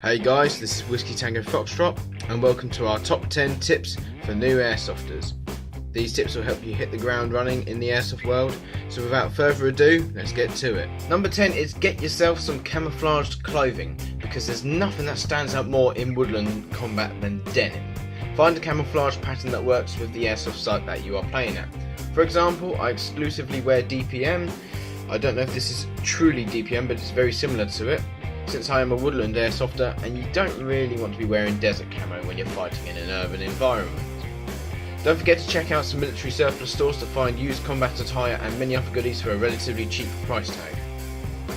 Hey guys, this is Whiskey Tango Foxtrot and welcome to our top 10 tips for new airsofters. These tips will help you hit the ground running in the airsoft world, so without further ado, let's get to it. Number 10 is get yourself some camouflaged clothing, because there's nothing that stands out more in woodland combat than denim. Find a camouflage pattern that works with the airsoft site that you are playing at. For example, I exclusively wear DPM. I don't know if this is truly DPM, but it's very similar to it, since I am a woodland airsofter and you don't really want to be wearing desert camo when you're fighting in an urban environment. Don't forget to check out some military surplus stores to find used combat attire and many other goodies for a relatively cheap price tag.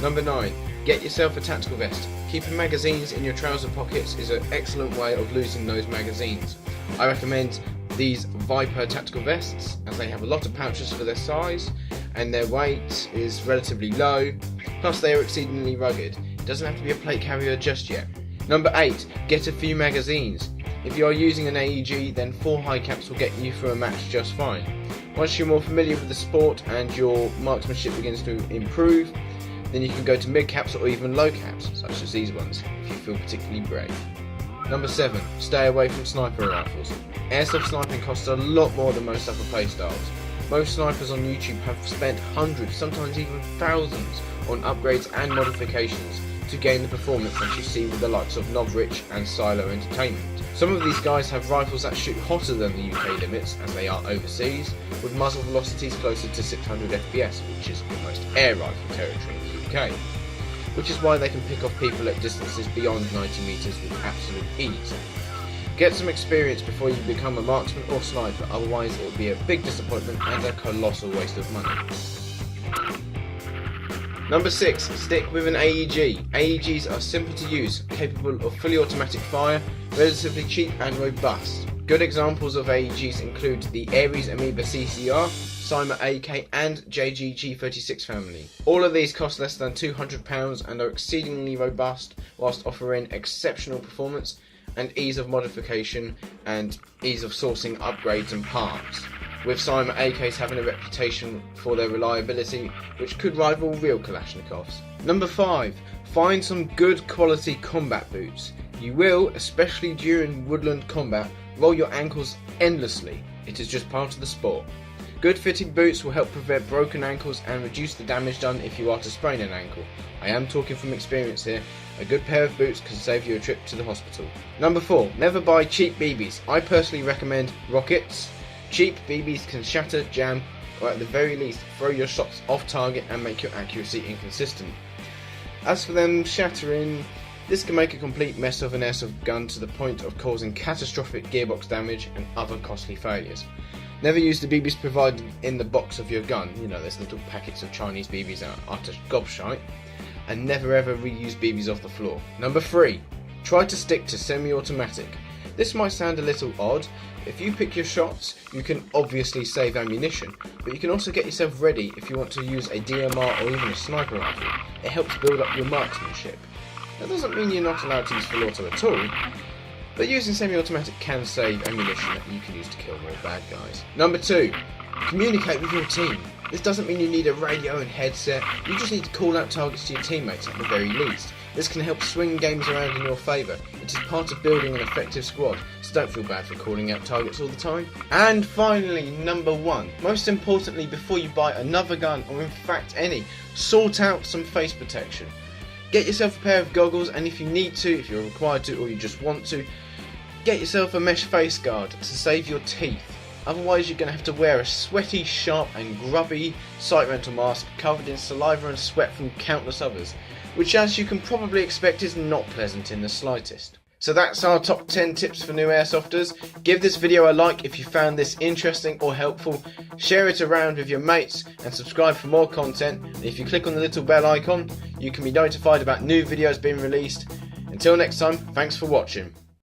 Number 9. Get yourself a tactical vest. Keeping magazines in your trouser pockets is an excellent way of losing those magazines. I recommend these Viper tactical vests as they have a lot of pouches for their size and their weight is relatively low, plus they are exceedingly rugged. It doesn't have to be a plate carrier just yet. Number 8. Get a few magazines. If you are using an AEG, then 4 high caps will get you through a match just fine. Once you're more familiar with the sport and your marksmanship begins to improve, then you can go to mid caps or even low caps, such as these ones, if you feel particularly brave. Number 7. Stay away from sniper rifles. Airsoft sniping costs a lot more than most other playstyles. Most snipers on YouTube have spent hundreds, sometimes even thousands, on upgrades and modifications to gain the performance that you see with the likes of Novrich and Silo Entertainment. Some of these guys have rifles that shoot hotter than the UK limits, as they are overseas, with muzzle velocities closer to 600 FPS, which is almost air rifle territory in the UK, which is why they can pick off people at distances beyond 90 metres with absolute ease. Get some experience before you become a marksman or sniper, otherwise it will be a big disappointment and a colossal waste of money. Number 6. Stick with an AEG. AEGs are simple to use, capable of fully automatic fire, relatively cheap and robust. Good examples of AEGs include the Ares Amoeba CCR, Cyma AK and JG G36 family. All of these cost less than £200 and are exceedingly robust whilst offering exceptional performance and ease of modification and ease of sourcing upgrades and parts, with Cyma AKs having a reputation for their reliability which could rival real Kalashnikovs. Number 5. Find some good quality combat boots. You will, especially during woodland combat, roll your ankles endlessly. It is just part of the sport. Good fitting boots will help prevent broken ankles and reduce the damage done if you are to sprain an ankle. I am talking from experience here. A good pair of boots can save you a trip to the hospital. Number 4. Never buy cheap BBs. I personally recommend rockets. Cheap BBs can shatter, jam, or at the very least throw your shots off target and make your accuracy inconsistent. As for them shattering, this can make a complete mess of an airsoft gun to the point of causing catastrophic gearbox damage and other costly failures. Never use the BBs provided in the box of your gun, you know, there's little packets of Chinese BBs that are utter gobshite, and never ever reuse BBs off the floor. Number 3. Try to stick to semi-automatic. This might sound a little odd. If you pick your shots, you can obviously save ammunition, but you can also get yourself ready if you want to use a DMR or even a sniper rifle. It helps build up your marksmanship. That doesn't mean you're not allowed to use full auto at all, but using semi-automatic can save ammunition that you can use to kill more bad guys. Number 2. Communicate with your team. This doesn't mean you need a radio and headset, you just need to call out targets to your teammates at the very least. This can help swing games around in your favour. It is part of building an effective squad, so don't feel bad for calling out targets all the time. And finally, number 1. Most importantly, before you buy another gun, or in fact any, sort out some face protection. Get yourself a pair of goggles, and if you need to, if you're required to, or you just want to, get yourself a mesh face guard to save your teeth. Otherwise you're going to have to wear a sweaty, sharp and grubby sight rental mask covered in saliva and sweat from countless others, which, as you can probably expect, is not pleasant in the slightest. So that's our top 10 tips for new airsofters. Give this video a like if you found this interesting or helpful, share it around with your mates and subscribe for more content. And if you click on the little bell icon, you can be notified about new videos being released. Until next time, thanks for watching.